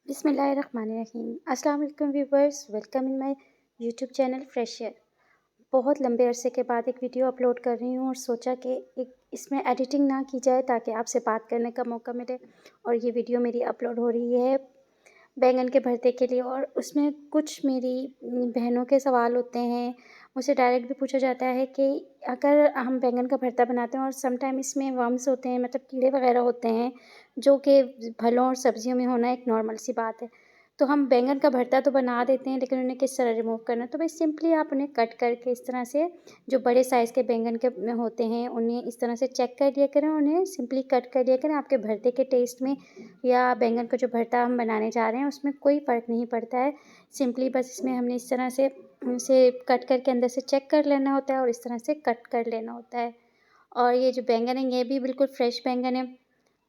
बिस्मिल्लाहिर्रहमानिर्रहीम। अस्सलाम वालेकुम viewers, welcome in my YouTube channel Freshier. बहुत लंबे अरसे के बाद एक वीडियो अपलोड कर रही हूँ और सोचा कि एक इसमें एडिटिंग ना की जाए ताकि आपसे बात करने का मौका मिले। और ये वीडियो मेरी अपलोड हो रही है बैंगन के भरते के लिए, और उसमें कुछ मेरी बहनों के सवाल होते हैं। मुझसे डायरेक्ट भी पूछा जाता है कि अगर हम बैंगन का भरता बनाते हैं और समटाइम इसमें वर्म्स होते हैं, मतलब कीड़े वगैरह होते हैं, जो कि फलों और सब्जियों में होना एक नॉर्मल सी बात है। तो हम बैंगन का भरता तो बना देते हैं, लेकिन उन्हें किस तरह रिमूव करना है? तो भाई सिंपली आप उन्हें कट करके इस तरह से, जो बड़े साइज़ के बैंगन के में होते हैं, उन्हें इस तरह से चेक कर लिया करें, उन्हें सिंपली कट कर लिया करें। आपके भरते के टेस्ट में या बैंगन का जो भरता हम बनाने जा रहे हैं उसमें कोई फ़र्क नहीं पड़ता है। सिंपली बस इसमें हमने इस तरह से उसे कट करके अंदर से चेक कर लेना होता है और इस तरह से कट कर लेना होता है। और ये जो बैंगन है ये भी बिल्कुल फ्रेश बैंगन है,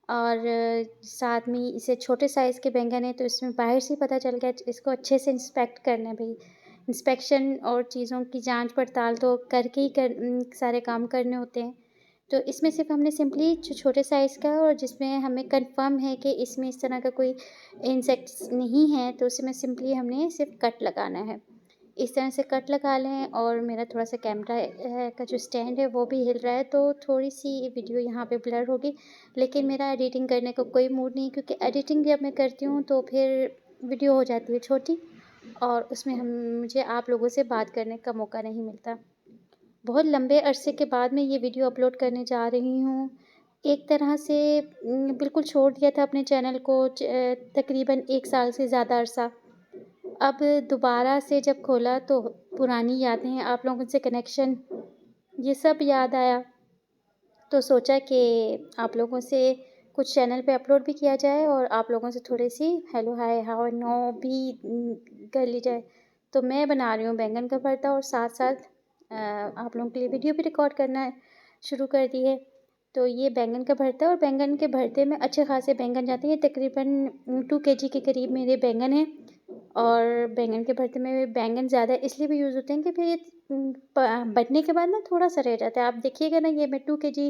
और साथ में इसे छोटे साइज़ के बैंगन है, तो इसमें बाहर से ही पता चल गया। इसको अच्छे से इंस्पेक्ट करना है भई। इंस्पेक्शन और चीज़ों की जाँच पड़ताल तो करके ही सारे काम करने होते हैं। तो इसमें सिर्फ़ हमने सिंपली जो छोटे साइज़ का, और जिसमें हमें कन्फ़र्म है कि इसमें इस तरह का कोई इंसेक्ट्स नहीं है, तो उसमें सिंपली हमने सिर्फ़ कट लगाना है। इस तरह से कट लगा लें। और मेरा थोड़ा-सा कैमरा का जो स्टैंड है वो भी हिल रहा है, तो थोड़ी-सी वीडियो यहाँ पे ब्लर होगी। लेकिन मेरा एडिटिंग करने का कोई मूड नहीं है, क्योंकि एडिटिंग जब मैं करती हूँ तो फिर वीडियो हो जाती है छोटी, और उसमें मुझे आप लोगों से बात करने का मौका नहीं मिलता। बहुत लंबे अरसे के बाद मैं ये वीडियो अपलोड करने जा रही हूँ। एक तरह से बिल्कुल छोड़ दिया था अपने चैनल को, तकरीबन 1 साल से ज़्यादा अरसा। अब दोबारा से जब खोला तो पुरानी यादें, आप लोगों से कनेक्शन, ये सब याद आया। तो सोचा कि आप लोगों से कुछ चैनल पे अपलोड भी किया जाए और आप लोगों से थोड़ी-सी hello, hi, how are no भी कर ली जाए। तो मैं बना रही हूँ बैंगन का भरता, और साथ-साथ आप लोगों के लिए वीडियो भी रिकॉर्ड करना शुरू कर दी है। तो ये बैंगन का भरता है, और बैंगन के भरते में अच्छे खासे बैंगन जाते हैं। तकरीबन 2 केजी के करीब मेरे बैंगन हैं। और बैंगन के भरते में बैंगन ज़्यादा इसलिए भी यूज़ होते हैं कि फिर बनने के बाद ना थोड़ा-सा रह जाता है। आप देखिएगा ना, ये मैं 2 केजी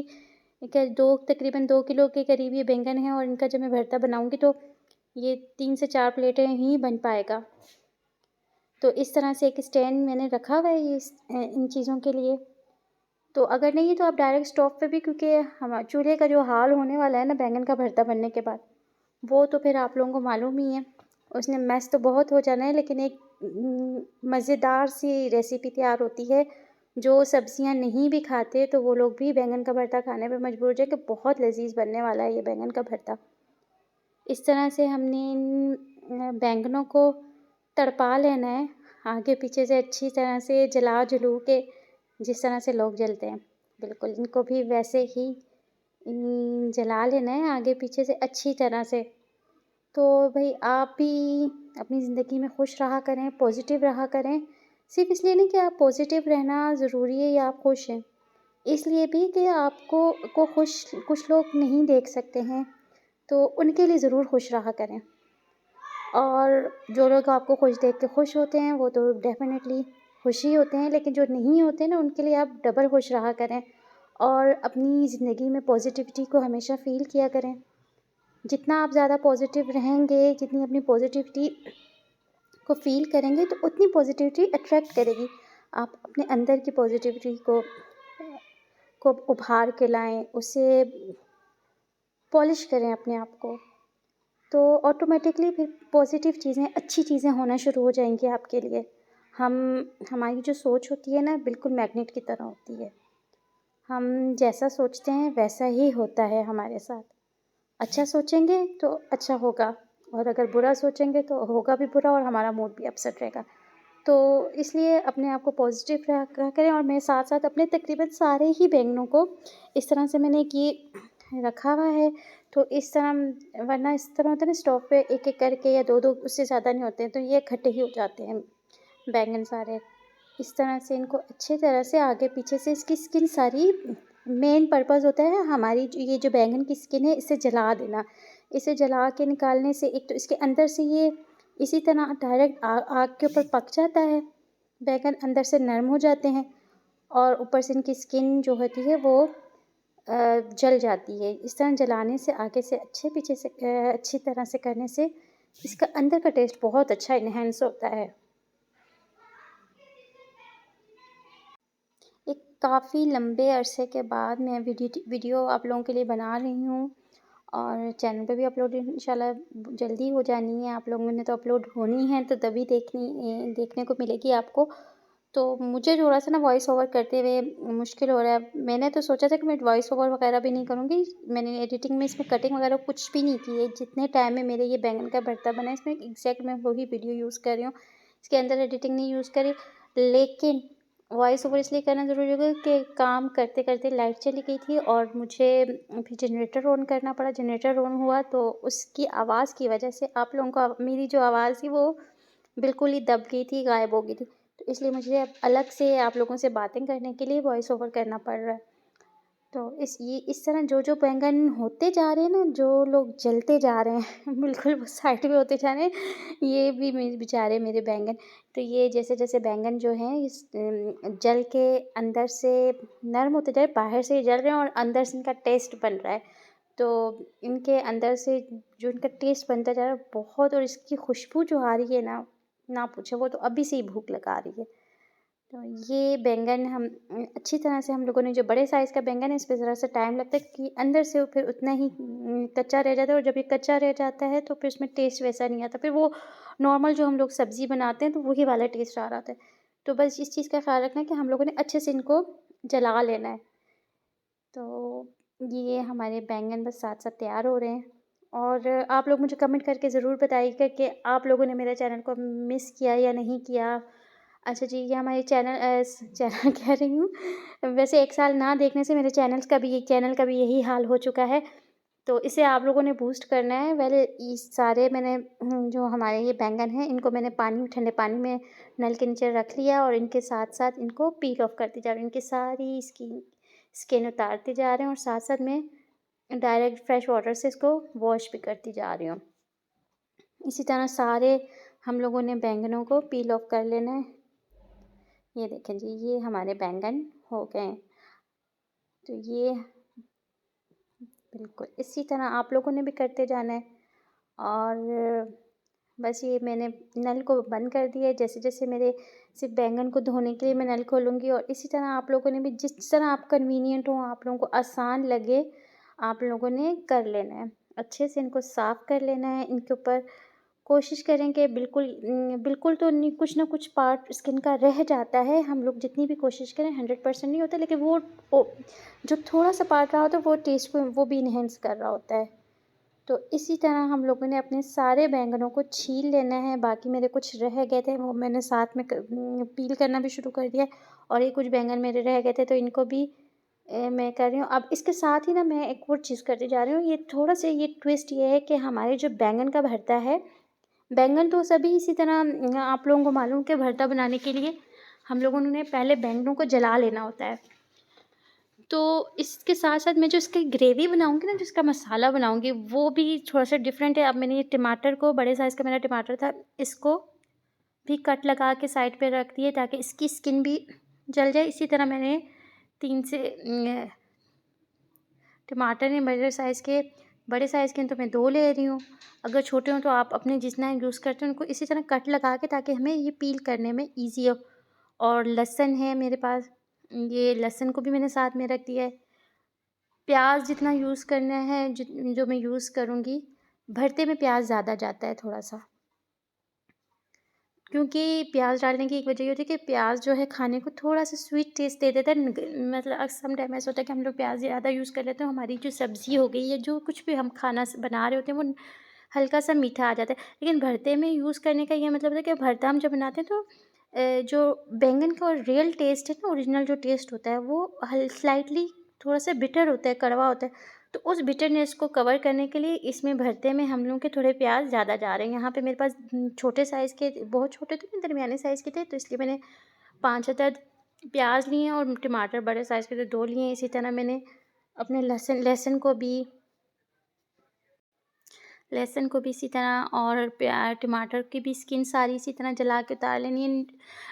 का 2 तकरीबन 2 किलो के करीब ये बैंगन है, और इनका जब मैं भरता बनाऊँगी तो ये 3 से 4 प्लेटें ही बन पाएगा। तो इस तरह से एक स्टैंड मैंने रखा हुआ है इन चीज़ों के लिए। तो अगर नहीं है तो आप डायरेक्ट स्टोव पे भी, क्योंकि चूल्हे का जो हाल होने वाला है ना बैंगन का भरता बनने के बाद, वो तो फिर आप लोगों को मालूम ही है। उसने मेस तो बहुत हो जाना है, लेकिन एक मज़ेदार सी रेसिपी तैयार होती है। जो सब्जियां नहीं भी खाते तो वो लोग भी बैंगन का भरता खाने पे मजबूर हो जाए कि बहुत लज़ीज़ बनने वाला है ये बैंगन का भरता। इस तरह से हमने इन बैंगनों को तड़पा लेना है, आगे पीछे से अच्छी तरह से जला-जुलू के, जिस तरह से लोग जलते हैं, बिल्कुल इनको भी वैसे ही जला लेना है आगे पीछे से अच्छी तरह से। तो भई आप भी अपनी ज़िंदगी में खुश रहा करें, पॉज़िटिव रहा करें। सिर्फ़ इसलिए नहीं कि आप पॉज़िटिव रहना ज़रूरी है या आप खुश हैं, इसलिए भी कि आपको खुश कुछ लोग नहीं देख सकते हैं, तो उनके लिए ज़रूर खुश रहा करें। और जो लोग आपको खुश देख के खुश होते हैं, वो तो डेफ़िनेटली खुश ही होते हैं, लेकिन जो नहीं होते ना, उनके लिए आप डबल खुश रहा करें। और अपनी ज़िंदगी में पॉज़िटिविटी को हमेशा फ़ील किया करें। जितना आप ज़्यादा पॉज़िटिव रहेंगे, जितनी अपनी पॉज़िटिविटी को फ़ील करेंगे, तो उतनी पॉज़िटिविटी अट्रैक्ट करेगी। आप अपने अंदर की पॉज़िटिविटी को उभार के लाएँ, उसे पॉलिश करें अपने आप को, तो ऑटोमेटिकली फिर पॉज़िटिव चीज़ें, अच्छी चीज़ें होना शुरू हो जाएँगी आपके लिए। हमारी जो सोच होती है ना, बिल्कुल मैग्नेट की तरह होती है। हम जैसा सोचते हैं वैसा ही होता है हमारे साथ। अच्छा सोचेंगे तो अच्छा होगा, और अगर बुरा सोचेंगे तो होगा भी बुरा, और हमारा मूड भी अपसेट रहेगा। तो इसलिए अपने आप को पॉज़िटिव रखा करें। और मेरे साथ-साथ अपने तकरीबन सारे ही बैंगनों को इस तरह से मैंने रखा हुआ है। तो इस तरह, वरना इस तरह होता है ना, स्टोव पे एक-एक करके या 2-2, उससे ज़्यादा नहीं होते हैं, तो ये इकट्ठे ही हो जाते हैं बैंगन सारे। इस तरह से इनको अच्छी तरह से आगे पीछे से, इसकी स्किन सारी, मेन पर्पज़ होता है हमारी ये जो बैंगन की स्किन है, इसे जला देना। इसे जला के निकालने से एक तो इसके अंदर से ये इसी तरह डायरेक्ट आग के ऊपर पक जाता है, बैंगन अंदर से नरम हो जाते हैं, और ऊपर से इनकी स्किन जो होती है वो जल जाती है। इस तरह जलाने से, आगे से अच्छे पीछे से अच्छी तरह से करने से इसका अंदर का टेस्ट बहुत अच्छा इन्हेंस होता है। एक काफ़ी लंबे अरसे के बाद मैं वीडियो आप लोगों के लिए बना रही हूँ और चैनल पे भी अपलोड इंशाल्लाह जल्दी हो जानी है। आप लोगों ने तो अपलोड होनी है तो तभी देखने को मिलेगी आपको। तो मुझे थोड़ा-सा ना वॉइस ओवर करते हुए मुश्किल हो रहा है। मैंने तो सोचा था कि मैं वॉइस ओवर वगैरह भी नहीं करूँगी। मैंने एडिटिंग में इसमें कटिंग वगैरह कुछ भी नहीं की है। जितने टाइम में मेरे ये बैंगन का भरता बना है इसमें एग्ज़ैक्ट मैं वही वीडियो यूज़ कर रही हूँ। इसके अंदर एडिटिंग नहीं यूज़ करी। लेकिन वॉइस ओवर इसलिए करना ज़रूरी हो गया कि काम करते-करते लाइट चली गई थी और मुझे फिर जनरेटर ऑन करना पड़ा। जनरेटर ऑन हुआ तो उसकी आवाज़ की वजह से आप लोगों को मेरी जो आवाज़ थी वो बिल्कुल ही दब गई थी, गायब हो गई थी। तो इसलिए मुझे अब अलग से आप लोगों से बातें करने के लिए वॉइस ओवर करना पड़ रहा है। तो इस तरह जो बैंगन होते जा रहे हैं ना, जो लोग जलते जा रहे हैं बिल्कुल वो साइड में होते जा रहे हैं, ये भी मेरे बेचारे मेरे बैंगन। तो ये जैसे-जैसे बैंगन जो हैं जल के अंदर से नरम होते जा रहे हैं, बाहर से ये जल रहे हैं और अंदर से इनका टेस्ट बन रहा है। तो इनके अंदर से जो इनका टेस्ट बनता जा रहा है बहुत, और इसकी खुशबू जो आ रही है ना, ना पूछो, वो तो अभी से ही भूख लगा रही है। तो ये बैंगन हम अच्छी तरह से हम लोगों ने, जो बड़े साइज़ का बैंगन है इस पे ज़रा-सा टाइम लगता है कि अंदर से वो फिर उतना ही कच्चा रह जाता है, और जब ये कच्चा रह जाता है तो फिर उसमें टेस्ट वैसा नहीं आता। फिर वो नॉर्मल जो हम लोग सब्ज़ी बनाते हैं तो वही वाला टेस्ट आ रहा होता है। तो बस इस चीज़ का ख़्याल रखना है कि हम लोगों ने अच्छे से इनको जला लेना है। तो ये हमारे बैंगन बस साथ-साथ तैयार हो रहे हैं। और आप लोग मुझे कमेंट करके ज़रूर बताइएगा कि आप लोगों ने मेरे चैनल को मिस किया या नहीं किया। अच्छा जी, ये हमारे चैनल कह रही हूँ, वैसे 1 साल ना देखने से मेरे चैनल का भी यही हाल हो चुका है। तो इसे आप लोगों ने बूस्ट करना है। वेल, इस सारे मैंने जो हमारे ये बैंगन हैं, इनको मैंने ठंडे पानी में नल के नीचे रख लिया और इनके साथ-साथ इनको पील ऑफ करती जा रही हूँ। इनकी सारी स्किन उतारते जा रहे हैं और साथ-साथ मैं डायरेक्ट फ्रेश वाटर से इसको वॉश भी करती जा रही हूँ। इसी तरह सारे हम लोगों ने बैंगनों को पील ऑफ कर लेना है। ये देखें जी, ये हमारे बैंगन हो गए हैं। तो ये बिल्कुल इसी तरह आप लोगों ने भी करते जाना है। और बस ये मैंने नल को बंद कर दिया है। जैसे-जैसे मेरे सिर्फ़ बैंगन को धोने के लिए मैं नल खोलूँगी, और इसी तरह आप लोगों ने भी जिस तरह आप कन्वीनिएंट हो, आप लोगों को आसान लगे, आप लोगों ने कर लेना है। अच्छे से इनको साफ़ कर लेना है। इनके ऊपर कोशिश करें कि बिल्कुल तो नहीं, कुछ ना कुछ पार्ट स्किन का रह जाता है। हम लोग जितनी भी कोशिश करें 100% नहीं होता, लेकिन वो जो थोड़ा-सा पार्ट रहा होता है वो टेस्ट को वो भी एनहांस कर रहा होता है। तो इसी तरह हम लोगों ने अपने सारे बैंगनों को छील लेना है। बाकी मेरे कुछ रह गए थे, वो मैंने साथ में पील करना भी शुरू कर दिया, और ये कुछ बैंगन मेरे रह गए थे तो इनको भी मैं कर रही हूँ। अब इसके साथ ही ना मैं एक और चीज़ करते जा रही हूँ। ये थोड़ा-सा ये ट्विस्ट ये है कि हमारे जो बैंगन का भरता है, बैंगन तो सभी इसी तरह आप लोगों को मालूम कि भरता बनाने के लिए हम लोगों ने पहले बैंगनों को जला लेना होता है। तो इसके साथ-साथ मैं जो इसकी ग्रेवी बनाऊँगी ना, जिसका मसाला बनाऊँगी, वो भी थोड़ा-सा डिफ़रेंट है। अब मैंने ये टमाटर को, बड़े साइज़ का मेरा टमाटर था, इसको भी कट लगा के साइड पे रख दिए ताकि इसकी स्किन भी जल जाए। इसी तरह मैंने 3 से टमाटर हैं बड़े साइज़ के हैं तो मैं 2 ले रही हूँ। अगर छोटे हों तो आप अपने जितना यूज़ करते हो उनको इसी तरह कट लगा के, ताकि हमें ये पील करने में ईज़ी हो। और लहसुन है मेरे पास, ये लहसुन को भी मैंने साथ में रख दिया है। प्याज़ जितना यूज़ करना है, जो मैं यूज़ करूँगी, भरते में प्याज़ ज़्यादा जाता है थोड़ा-सा। क्योंकि प्याज़ डालने की एक वजह ये होती है कि प्याज़ जो है खाने को थोड़ा-सा स्वीट टेस्ट दे देता है। मतलब सम टाइम ऐसा होता है कि हम लोग प्याज़ ज़्यादा यूज़ कर लेते हैं, हमारी जो सब्ज़ी हो गई या जो कुछ भी हम खाना बना रहे होते हैं वो हल्का-सा मीठा आ जाता है। लेकिन भरते में यूज़ करने का ये मतलब है कि भरता हम जब बनाते हैं तो जो बैंगन का रियल टेस्ट है ना, ओरिजिनल जो टेस्ट होता है वो स्लाइटली थोड़ा-सा बिटर होता है, कड़वा होता है। तो उस बिटरनेस को कवर करने के लिए इसमें भरते में हम लोगों के थोड़े प्याज़ ज़्यादा जा रहे हैं। यहाँ पे मेरे पास छोटे साइज़ के, बहुत छोटे तो नहीं, दरमियाने साइज़ के थे, तो इसलिए मैंने 5 अदद प्याज़ लिए हैं, और टमाटर बड़े साइज़ के तो 2 लिए हैं। इसी तरह मैंने अपने लहसुन को भी इसी तरह, और टमाटर की भी स्किन सारी इसी तरह जला के उतार लेनी है।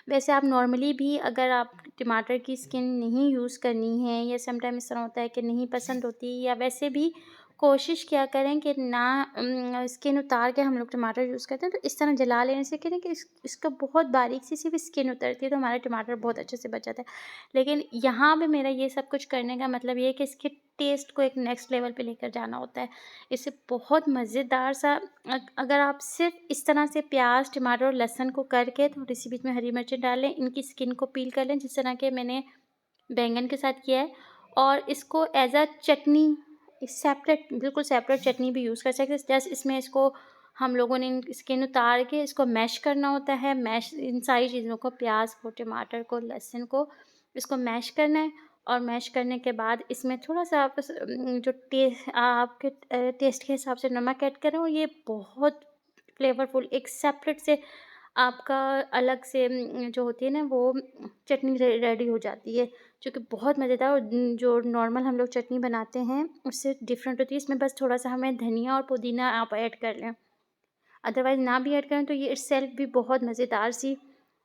वैसे आप नॉर्मली भी, अगर आप टमाटर की स्किन नहीं यूज़ करनी है, या सम टाइम इस तरह होता है कि नहीं पसंद होती, या वैसे भी कोशिश किया करें कि ना स्किन उतार के हम लोग टमाटर यूज़ करते हैं तो इस तरह जला लेने से क्या है कि इसका बहुत बारीक सी सिर्फ स्किन उतरती है तो हमारा टमाटर बहुत अच्छे से बच जाता है। लेकिन यहाँ पे मेरा ये सब कुछ करने का मतलब ये है कि इसके टेस्ट को एक नेक्स्ट लेवल पे लेकर जाना होता है। इससे बहुत मज़ेदार सा अगर आप सिर्फ इस तरह से प्याज, टमाटर और लहसुन को करके थोड़ी-सी बीच में हरी मिर्चें डाल लें, इनकी स्किन को पील कर लें जिस तरह के मैंने बैंगन के साथ किया है और इसको एज़ अ चटनी सेपरेट बिल्कुल सेपरेट चटनी भी यूज़ कर सकते हैं। जस्ट इसमें इसको हम लोगों ने स्किन उतार के इसको मैश करना होता है। मैश इन सारी चीज़ों को प्याज़ को, टमाटर को, लहसुन को इसको मैश करना है और मैश करने के बाद इसमें थोड़ा-सा आप जो आपके टेस्ट के हिसाब से नमक ऐड करें और ये बहुत फ्लेवरफुल एक सेपरेट से आपका अलग से जो होती है ना वो चटनी रेडी हो जाती है, जो कि बहुत मज़ेदार और जो नॉर्मल हम लोग चटनी बनाते हैं उससे डिफरेंट होती है। इसमें बस थोड़ा-सा हमें धनिया और पुदीना आप ऐड कर लें, अदरवाइज़ ना भी ऐड करें तो ये इटसेल्फ भी बहुत मज़ेदार सी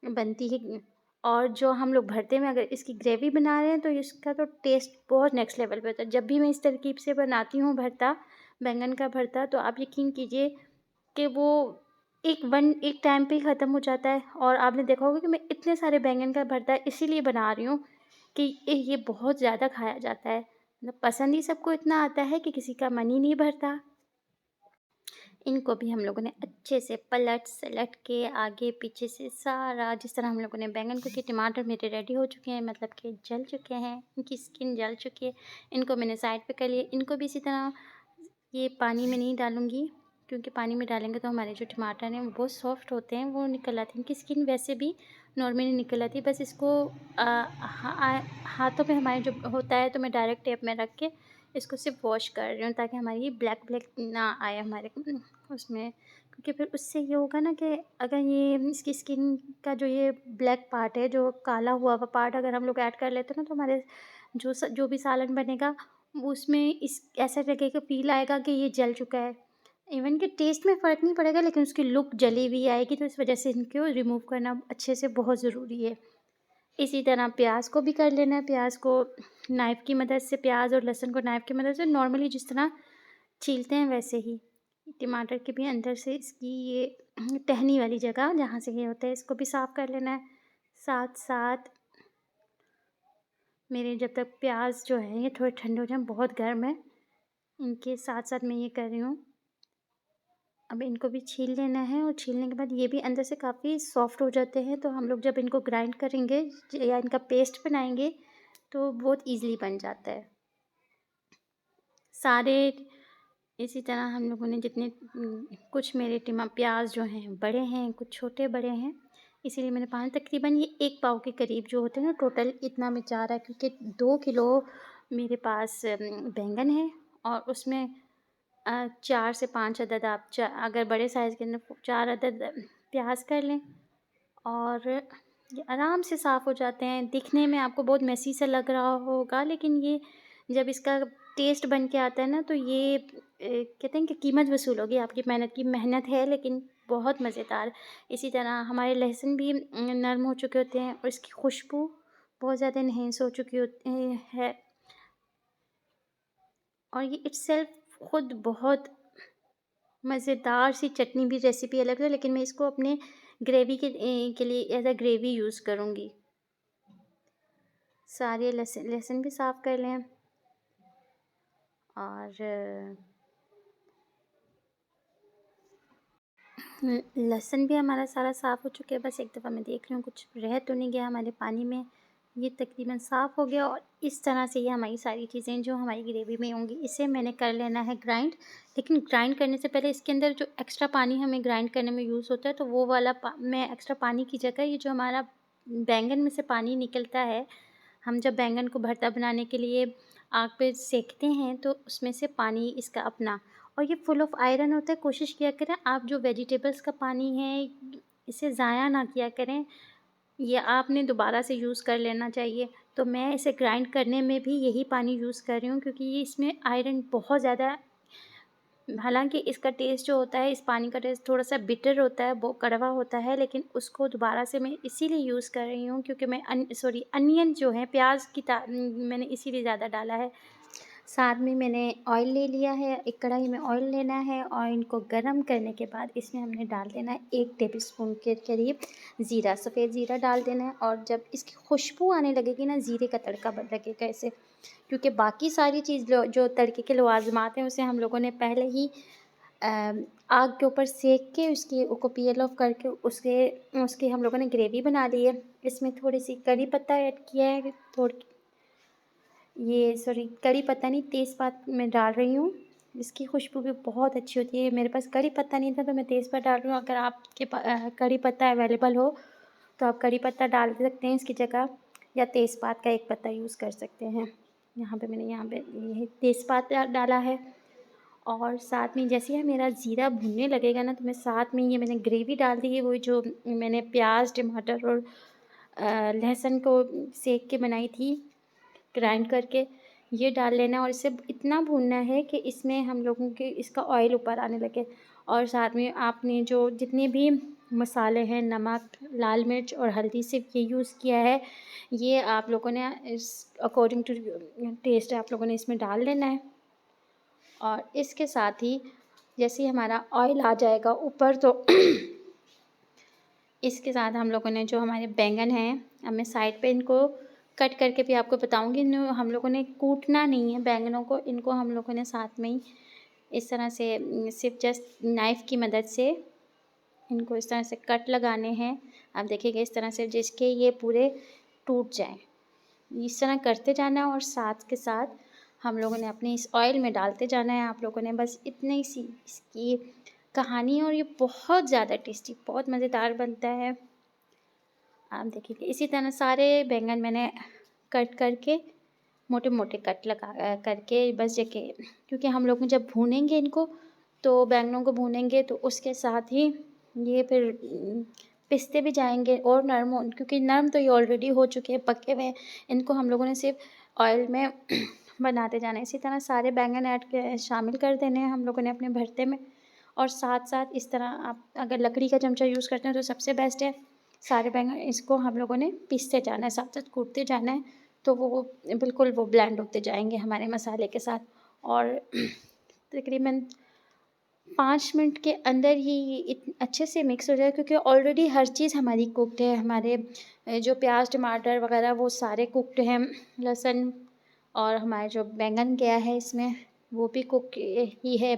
बनती है। और जो हम लोग भरते में अगर इसकी ग्रेवी बना रहे हैं तो इसका तो टेस्ट बहुत नेक्स्ट लेवल पे होता है। जब भी मैं इस तरकीब से बनाती हूँ भरता, बैंगन का भरता, तो आप यकीन कीजिए कि वो एक टाइम पे ही ख़त्म हो जाता है। और आपने देखा होगा कि मैं इतने सारे बैंगन का भरता इसीलिए बना रही हूँ कि ये बहुत ज़्यादा खाया जाता है। मतलब पसंद ही सबको इतना आता है कि किसी का मन ही नहीं भरता। इनको भी हम लोगों ने अच्छे से पलट-सलट के आगे पीछे से सारा जिस तरह हम लोगों ने बैंगन को किए, टमाटर मेरे रेडी हो चुके हैं मतलब कि जल चुके हैं, इनकी स्किन जल चुकी है। इनको मैंने साइड पे कर लिया। इनको भी इसी तरह ये पानी में नहीं डालूँगी क्योंकि पानी में डालेंगे तो हमारे जो टमाटर हैं वो बहुत सॉफ्ट होते हैं, वो निकल आते हैं। इनकी स्किन वैसे भी नॉर्मली निकल आती है। बस इसको हाथों पे हमारे जो होता है तो मैं डायरेक्ट टेप में रख के इसको सिर्फ वॉश कर रही हूँ ताकि हमारी ये ब्लैक ब्लैक ना आए हमारे उसमें। क्योंकि फिर उससे ये होगा ना कि अगर ये इसकी स्किन का जो ये ब्लैक पार्ट है, जो काला हुआ हुआ पार्ट अगर हम लोग ऐड कर लेते हैं ना तो हमारे जो भी सालन बनेगा वो उसमें इस ऐसा लगेगा फ़ील आएगा कि ये जल चुका है। इवन कि टेस्ट में फ़र्क नहीं पड़ेगा लेकिन उसकी लुक जली हुई आएगी तो इस वजह से इनको रिमूव करना अच्छे से बहुत ज़रूरी है। इसी तरह प्याज़ को भी कर लेना है। प्याज़ को नाइफ़ की मदद से, प्याज़ और लहसुन को नाइफ़ की मदद से नॉर्मली जिस तरह छीलते हैं वैसे ही। टमाटर के भी अंदर से इसकी ये टहनी वाली जगह जहाँ से ये होता है इसको भी साफ़ कर लेना है। साथ-साथ मेरे जब तक प्याज़ जो है ये थोड़े ठंडे हो जाएँ, बहुत गर्म है, इनके साथ-साथ मैं ये कर रही हूँ। अब इनको भी छील लेना है और छीलने के बाद ये भी अंदर से काफ़ी सॉफ्ट हो जाते हैं, तो हम लोग जब इनको ग्राइंड करेंगे या इनका पेस्ट बनाएँगे तो बहुत ईज़िली बन जाता है। सारे इसी तरह हम लोगों ने जितने कुछ मेरे प्याज़ जो हैं बड़े हैं, कुछ छोटे बड़े हैं, इसीलिए मैंने 5 तकरीबन ये 1 पाव के करीब जो होते हैं ना टोटल इतना मैं चाह रहा है क्योंकि 2 किलो मेरे पास बैंगन है और उसमें 4 से 5 अदद आप अगर बड़े साइज़ के अंदर 4 अदद प्याज़ कर लें और ये आराम से साफ़ हो जाते हैं। दिखने में आपको बहुत मेसी सा लग रहा होगा लेकिन ये जब इसका टेस्ट बन के आता है ना तो ये कहते हैं कि कीमत वसूल होगी आपकी मेहनत की। मेहनत है लेकिन बहुत मज़ेदार। इसी तरह हमारे लहसुन भी नरम हो चुके होते हैं और इसकी खुशबू बहुत ज़्यादा एनहांस हो चुकी होती है और ये इटसेल्फ खुद बहुत मज़ेदार सी चटनी भी रेसिपी अलग है लेकिन मैं इसको अपने ग्रेवी के लिए एज़ अ ग्रेवी यूज़ करूँगी। सारे लहसुन भी साफ़ कर लें और लहसुन भी हमारा सारा साफ़ हो चुका है। बस एक दफ़ा मैं देख रही हूँ कुछ रह तो नहीं गया हमारे पानी में। ये तकरीबन साफ़ हो गया और इस तरह से ये हमारी सारी चीज़ें जो हमारी ग्रेवी में होंगी इसे मैंने कर लेना है ग्राइंड। लेकिन ग्राइंड करने से पहले इसके अंदर जो एक्स्ट्रा पानी हमें ग्राइंड करने में यूज़ होता है तो वो वाला मैं एक्स्ट्रा पानी की जगह ये जो हमारा बैंगन में से पानी निकलता है, हम जब बैंगन को भरता बनाने के लिए आग पे सेकते हैं तो उसमें से पानी इसका अपना और ये फुल ऑफ आयरन होता है। कोशिश किया करें आप जो वेजिटेबल्स का पानी है इसे ज़ाया ना किया करें, ये आपने दोबारा से यूज़ कर लेना चाहिए। तो मैं इसे ग्राइंड करने में भी यही पानी यूज़ कर रही हूँ क्योंकि ये इसमें आयरन बहुत ज़्यादा। हालाँकि इसका टेस्ट जो होता है, इस पानी का टेस्ट थोड़ा-सा बिटर होता है, वो कड़वा होता है, लेकिन उसको दोबारा से मैं इसीलिए यूज़ कर रही हूँ क्योंकि मैं अनियन जो है प्याज़ की मैंने इसीलिए ज़्यादा डाला है साथ में मैंने ऑयल ले लिया है, एक कढ़ाई में ऑयल लेना है और इनको गरम करने के बाद इसमें हमने डाल देना है 1 टेबलस्पून के करीब ज़ीरा, सफ़ेद ज़ीरा डाल देना है। और जब इसकी खुशबू आने लगेगी ना, ज़ीरे का तड़का बन लगेगा इसे, क्योंकि बाकी सारी चीज़ जो तड़के के लवाज़िमात हैं उसे हम लोगों ने पहले ही आग के ऊपर सेक के उसको पील ऑफ करके उसकी हम लोगों ने ग्रेवी बना ली है। इसमें थोड़ी सी कड़ी पत्ता ऐड किया है, कड़ी पत्ता नहीं, तेज़पात मैं डाल रही हूँ। इसकी खुशबू भी बहुत अच्छी होती है। मेरे पास कड़ी पत्ता नहीं था तो मैं तेज़पात डाल रही हूँ। अगर आपके कड़ी पत्ता अवेलेबल हो तो आप कड़ी पत्ता डाल सकते हैं इसकी जगह, या तेज़पात का एक पत्ता यूज़ कर सकते हैं। मैंने ये तेज़पात डाला है। और साथ में जैसे ही मेरा ज़ीरा भुनने लगेगा ना, तो मैं साथ में ये मैंने ग्रेवी डाल दी है, वो जो मैंने प्याज, टमाटर और लहसुन को सेक के बनाई थी, ग्राइंड करके, ये डाल लेना। और इसे इतना भूनना है कि इसमें हम लोगों के इसका ऑयल ऊपर आने लगे। और साथ में आपने जो जितने भी मसाले हैं, नमक, लाल मिर्च और हल्दी सिर्फ ये यूज़ किया है, ये आप लोगों ने इस अकॉर्डिंग टू टेस्ट आप लोगों ने इसमें डाल लेना है। और इसके साथ ही जैसे ही हमारा ऑयल आ जाएगा ऊपर, तो इसके साथ हम लोगों ने जो हमारे बैंगन हैं, अब मैं साइड पे इनको कट करके भी आपको बताऊंगी। हम लोगों ने कूटना नहीं है बैंगनों को, इनको हम लोगों ने साथ में ही इस तरह से सिर्फ जस्ट नाइफ़ की मदद से इनको इस तरह से कट लगाने हैं। आप देखिएगा इस तरह से, जिसके ये पूरे टूट जाएं, इस तरह करते जाना है। और साथ के साथ हम लोगों ने अपने इस ऑयल में डालते जाना है। आप लोगों ने बस इतनी सी इसकी कहानी है, और ये बहुत ज़्यादा टेस्टी, बहुत मज़ेदार बनता है। आप देखिए इसी तरह सारे बैंगन मैंने कट करके मोटे मोटे कट करके बस जगह, क्योंकि हम लोग जब भूनेंगे इनको, तो बैंगनों को भूनेंगे तो उसके साथ ही ये फिर पिसते भी जाएंगे और क्योंकि नरम तो ये ऑलरेडी हो चुके हैं, पके हुए हैं। इनको हम लोगों ने सिर्फ ऑयल में बनाते जाना है। इसी तरह सारे बैंगन शामिल कर देने हैं हम लोगों ने अपने भरते में। और साथ साथ इस तरह आप अगर लकड़ी का चमचा यूज़ करते हैं तो सबसे बेस्ट है। सारे बैंगन इसको हम लोगों ने पीसते जाना है, साथ साथ कूटते जाना है, तो वो बिल्कुल वो ब्लेंड होते जाएंगे हमारे मसाले के साथ। और तकरीबन 5 मिनट के अंदर ही अच्छे से मिक्स हो जाए, क्योंकि ऑलरेडी हर चीज़ हमारी कुकड है। हमारे जो प्याज, टमाटर वगैरह वो सारे कुकड हैं, लहसुन, और हमारे जो बैंगन गया है इसमें वो भी कुक ही है,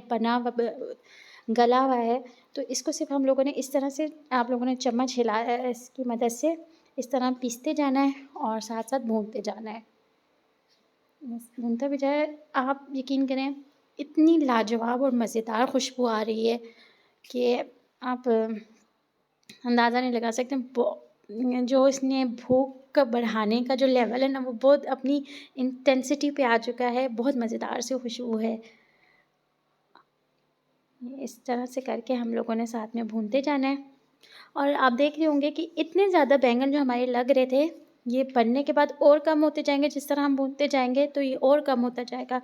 गला हुआ है। तो इसको सिर्फ हम लोगों ने इस तरह से, आप लोगों ने चम्मच हिला इसकी मदद से इस तरह पीसते जाना है और साथ साथ भूनते जाना है। भूनता भी जाए। आप यकीन करें, इतनी लाजवाब और मज़ेदार खुशबू आ रही है कि आप अंदाज़ा नहीं लगा सकते। जो इसने भूख का बढ़ाने का जो लेवल है ना, वो बहुत अपनी इंटेंसिटी पे आ चुका है। बहुत मज़ेदार सी खुशबू है। इस तरह से करके हम लोगों ने साथ में भूनते जाना है। और आप देख रहे होंगे कि इतने ज़्यादा बैंगन जो हमारे लग रहे थे, ये बनने के बाद और कम होते जाएंगे। जिस तरह हम भूनते जाएंगे तो ये और कम होता जाएगा।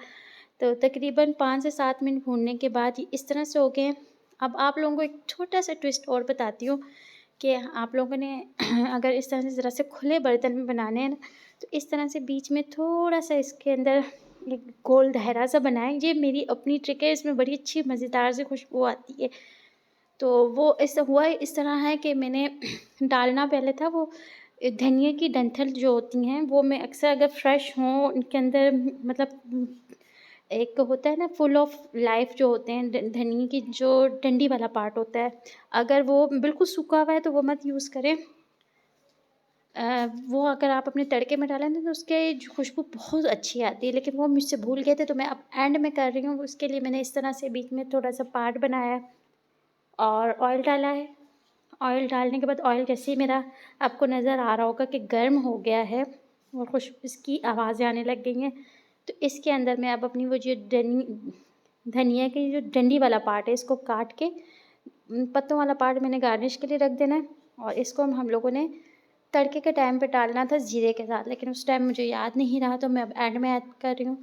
तो तकरीबन 5 से 7 मिनट भूनने के बाद ये इस तरह से हो गए। अब आप लोगों को एक छोटा सा ट्विस्ट और बताती हूँ कि आप लोगों ने अगर इस तरह से ज़रा से खुले बर्तन में बनाने हैं ना, तो इस तरह से बीच में थोड़ा सा इसके अंदर एक गोल दायरा सा बनाएं। ये मेरी अपनी ट्रिक है, इसमें बड़ी अच्छी मज़ेदार सी खुशबू आती है। तो वो ऐसा हुआ इस तरह है कि मैंने डालना पहले था वो धनिया की डंठल जो होती हैं, वो मैं अक्सर अगर फ्रेश हों उनके अंदर, मतलब एक होता है ना फुल ऑफ लाइफ जो होते हैं, धनिया की जो डंडी वाला पार्ट होता है, अगर वो बिल्कुल सूखा हुआ है तो वो मत यूज़ करें। वो अगर आप अपने तड़के में डालें तो उसके खुशबू बहुत अच्छी आती है, लेकिन वो मुझसे भूल गए थे तो मैं अब एंड में कर रही हूँ। उसके लिए मैंने इस तरह से बीच में थोड़ा सा पार्ट बनाया है और ऑयल डाला है। ऑयल डालने के बाद ऑयल जैसे ही मेरा आपको नज़र आ रहा होगा कि गर्म हो गया है और खुशबू इसकी आवाज़ें आने लग गई हैं, तो इसके अंदर मैं अब अपनी वो जो धनिया की जो डंडी वाला पार्ट है इसको काट के, पत्तों वाला पार्ट मैंने गार्निश के लिए रख देना है। और इसको हम लोगों ने तड़के के टाइम पे डालना था ज़ीरे के साथ, लेकिन उस टाइम मुझे याद नहीं रहा तो मैं अब एंड में ऐड कर रही हूँ।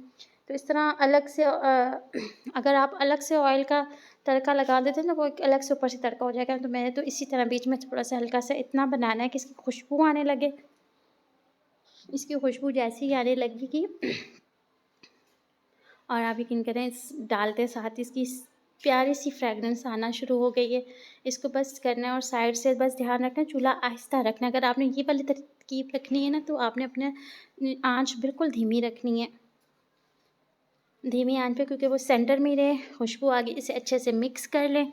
तो इस तरह अलग से अगर आप अलग से ऑयल का तड़का लगा देते हैं ना, वो एक अलग से ऊपर से तड़का हो जाएगा। तो मैंने तो इसी तरह बीच में थोड़ा सा हल्का सा इतना बनाना है कि इसकी खुशबू आने लगे। इसकी खुशबू जैसे ही आने लगेगी और आप यकीन करें इस डालते साथ इसकी प्यारी सी फ्रेगरेंस आना शुरू हो गई है। इसको बस करना है और साइड से बस ध्यान रखना, चूल्हा आहिस्ता रखना। अगर आपने ये वाली तरकीब रखनी है ना, तो आपने अपने आँच बिल्कुल धीमी रखनी है, धीमी आंच पे, क्योंकि वो सेंटर में ही रहे, खुशबू आ गई। इसे अच्छे से मिक्स कर लें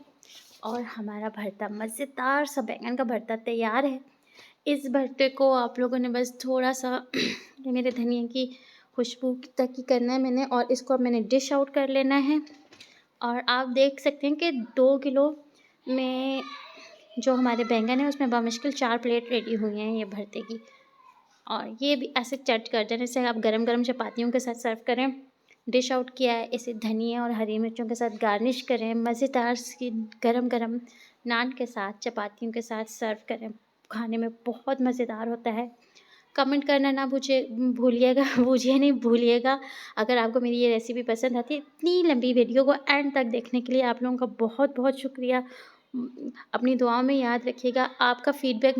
और हमारा भरता, मज़ेदार सा बैंगन का भरता तैयार है। इस भरते को आप लोगों ने बस थोड़ा-सा ये मेरे धनिया की खुशबू तक ही करना है मैंने, और इसको अब मैंने डिश आउट कर लेना है। और आप देख सकते हैं कि 2 किलो में जो हमारे बैंगन है उसमें बमुश्किल 4 प्लेट रेडी हुई हैं ये भरते की। और ये भी ऐसे चट कर दें जैसे आप गरम-गरम चपातियों के साथ सर्व करें। डिश आउट किया है, इसे धनिया और हरी मिर्चों के साथ गार्निश करें, मज़ेदार सी गरम-गरम नान के साथ, चपातियों के साथ सर्व करें। खाने में बहुत मज़ेदार होता है। कमेंट करना ना भूलिएगा भूलिए नहीं भूलिएगा। अगर आपको मेरी ये रेसिपी पसंद आती है, इतनी लंबी वीडियो को एंड तक देखने के लिए आप लोगों का बहुत-बहुत शुक्रिया। अपनी दुआओं में याद रखिएगा। आपका फीडबैक